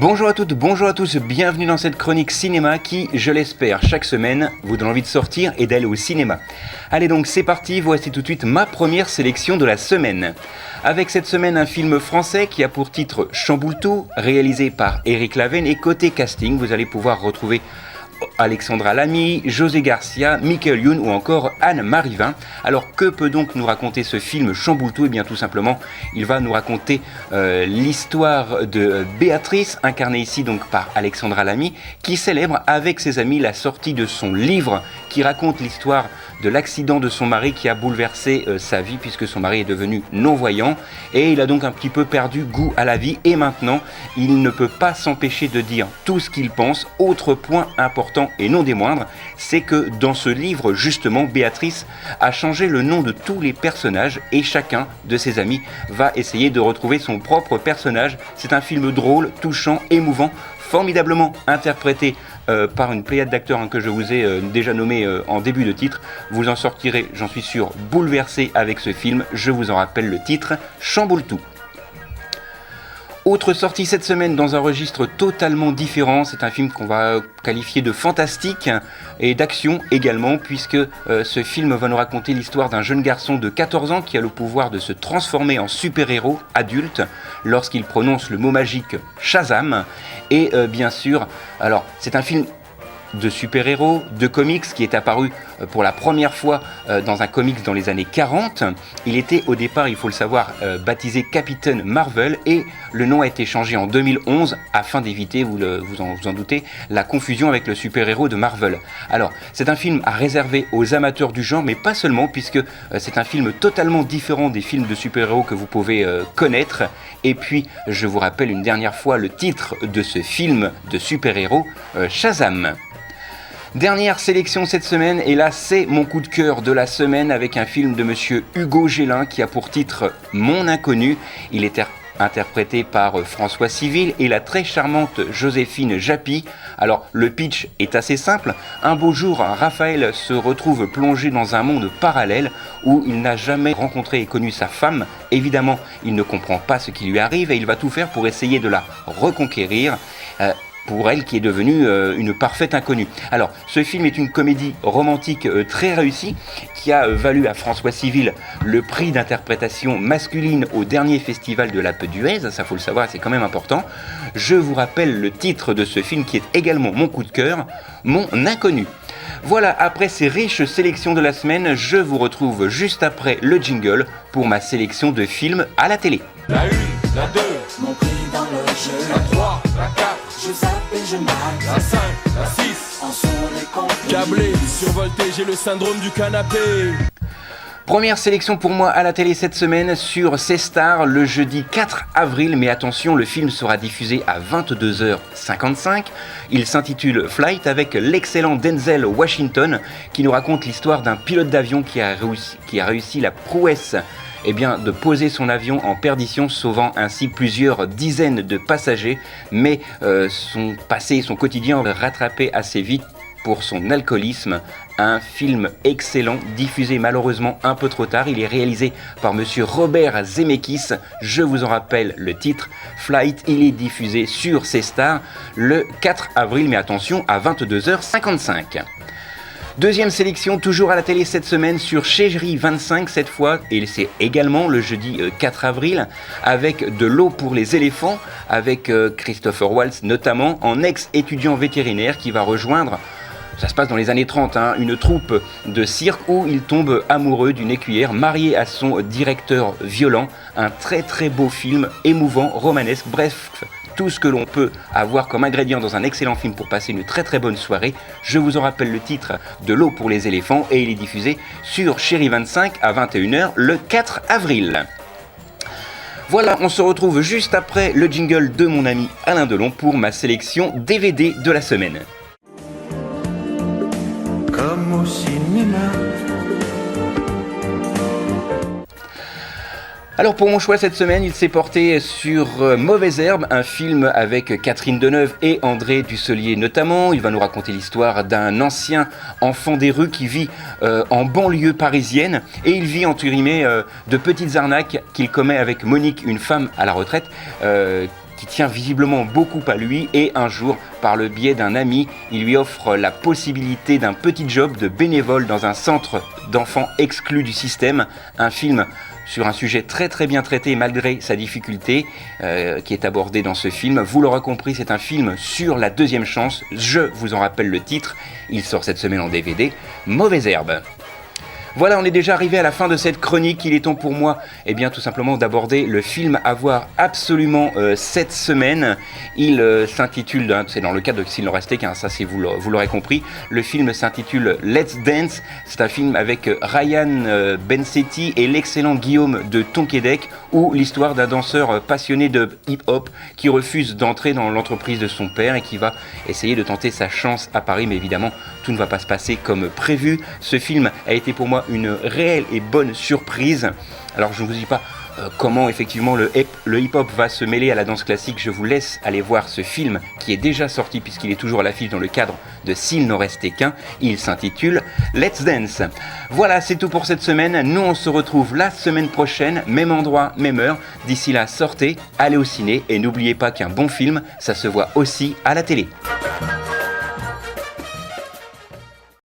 Bonjour à toutes, bonjour à tous, bienvenue dans cette chronique cinéma qui, je l'espère, chaque semaine vous donne envie de sortir et d'aller au cinéma. Allez donc c'est parti, voici tout de suite ma première sélection de la semaine. Avec cette semaine un film français qui a pour titre Chamboule tout, réalisé par Éric Laven, et côté casting vous allez pouvoir retrouver Alexandra Lamy, José Garcia, Michael Youn ou encore Anne Marivin. Alors que peut donc nous raconter ce film Chamboule tout ? Eh bien tout simplement, il va nous raconter l'histoire de Béatrice, incarnée ici donc par Alexandra Lamy, qui célèbre avec ses amis la sortie de son livre qui raconte l'histoire de l'accident de son mari qui a bouleversé sa vie puisque son mari est devenu non-voyant et il a donc un petit peu perdu goût à la vie et maintenant il ne peut pas s'empêcher de dire tout ce qu'il pense. Autre point important et non des moindres, c'est que dans ce livre justement Béatrice a changé le nom de tous les personnages et chacun de ses amis va essayer de retrouver son propre personnage. C'est un film drôle, touchant, émouvant, formidablement interprété par une pléiade d'acteurs que je vous ai déjà nommé en début de titre. Vous en sortirez, j'en suis sûr, bouleversé avec ce film. Je vous en rappelle le titre, Chamboule tout. Autre sortie cette semaine dans un registre totalement différent, c'est un film qu'on va qualifier de fantastique et d'action également, puisque ce film va nous raconter l'histoire d'un jeune garçon de 14 ans qui a le pouvoir de se transformer en super-héros adulte lorsqu'il prononce le mot magique Shazam. Et bien sûr, alors c'est un film de super-héros, de comics qui est apparu pour la première fois dans un comics dans les années 40. Il était au départ, il faut le savoir, baptisé Captain Marvel et le nom a été changé en 2011 afin d'éviter, vous en doutez, la confusion avec le super-héros de Marvel. Alors, c'est un film à réserver aux amateurs du genre, mais pas seulement, puisque c'est un film totalement différent des films de super-héros que vous pouvez connaître. Et puis, je vous rappelle une dernière fois le titre de ce film de super-héros, Shazam. Dernière sélection cette semaine, et là c'est mon coup de cœur de la semaine avec un film de monsieur Hugo Gélin qui a pour titre Mon Inconnu. Il est interprété par François Civil et la très charmante Joséphine Japy. Alors le pitch est assez simple. Un beau jour, Raphaël se retrouve plongé dans un monde parallèle où il n'a jamais rencontré et connu sa femme. Évidemment, il ne comprend pas ce qui lui arrive et il va tout faire pour essayer de la reconquérir. Pour elle qui est devenue une parfaite inconnue. Alors, ce film est une comédie romantique très réussie qui a valu à François Civil le prix d'interprétation masculine au dernier festival de la Peu d'Huez, ça faut le savoir, c'est quand même important. Je vous rappelle le titre de ce film qui est également mon coup de cœur, Mon Inconnu. Voilà, après ces riches sélections de la semaine, je vous retrouve juste après le jingle pour ma sélection de films à la télé. La 1, la 2, mon prix dans le jeu. La 3, la 4, je zappe et je mate. La 5, la 6, en sont les complices. Câblé, survolté, j'ai le syndrome du canapé. Première sélection pour moi à la télé cette semaine sur C-Star le jeudi 4 avril, mais attention, le film sera diffusé à 22h55. Il s'intitule Flight avec l'excellent Denzel Washington qui nous raconte l'histoire d'un pilote d'avion qui a réussi la prouesse de poser son avion en perdition, sauvant ainsi plusieurs dizaines de passagers, mais son passé et son quotidien vont rattraper assez vite pour son alcoolisme. Un film excellent, diffusé malheureusement un peu trop tard. Il est réalisé par monsieur Robert Zemeckis. Je vous en rappelle le titre, Flight. Il est diffusé sur C-Star le 4 avril, mais attention, à 22h55. Deuxième sélection, toujours à la télé cette semaine sur Chéri 25 cette fois, et c'est également le jeudi 4 avril, avec De l'eau pour les éléphants, avec Christopher Waltz notamment, en ex-étudiant vétérinaire qui va rejoindre, ça se passe dans les années 30, une troupe de cirque où il tombe amoureux d'une écuyère mariée à son directeur violent. Un très très beau film, émouvant, romanesque, bref, tout ce que l'on peut avoir comme ingrédient dans un excellent film pour passer une très très bonne soirée. Je vous en rappelle le titre, De l'eau pour les éléphants, et il est diffusé sur Chéri 25 à 21h le 4 avril. Voilà, on se retrouve juste après le jingle de mon ami Alain Delon pour ma sélection DVD de la semaine. Comme au cinéma. Alors pour mon choix cette semaine, il s'est porté sur Mauvaise Herbe, un film avec Catherine Deneuve et André Dussolier notamment. Il va nous raconter l'histoire d'un ancien enfant des rues qui vit en banlieue parisienne et il vit entre guillemets de petites arnaques qu'il commet avec Monique, une femme à la retraite qui tient visiblement beaucoup à lui, et un jour, par le biais d'un ami, il lui offre la possibilité d'un petit job de bénévole dans un centre d'enfants exclus du système. Un film sur un sujet très très bien traité malgré sa difficulté qui est abordé dans ce film. Vous l'aurez compris, c'est un film sur la deuxième chance. Je vous en rappelle le titre, il sort cette semaine en DVD, Mauvaise herbe. Voilà, on est déjà arrivé à la fin de cette chronique. Il est temps pour moi, tout simplement d'aborder le film à voir absolument cette semaine. Il s'intitule, c'est dans le cadre de S'il n'en restait qu'un, ça c'est vous l'aurez compris. Le film s'intitule Let's Dance. C'est un film avec Ryan Bensetti et l'excellent Guillaume de Tonquédec, où l'histoire d'un danseur passionné de hip-hop qui refuse d'entrer dans l'entreprise de son père et qui va essayer de tenter sa chance à Paris, mais évidemment tout ne va pas se passer comme prévu. Ce film a été pour moi une réelle et bonne surprise. Alors je ne vous dis pas comment effectivement le hip-hop va se mêler à la danse classique. Je vous laisse aller voir ce film qui est déjà sorti puisqu'il est toujours à l'affiche dans le cadre de S'il n'en restait qu'un. Il s'intitule Let's Dance. Voilà, c'est tout pour cette semaine. Nous on se retrouve la semaine prochaine, même endroit, même heure. D'ici là, sortez, allez au ciné et n'oubliez pas qu'un bon film, ça se voit aussi à la télé.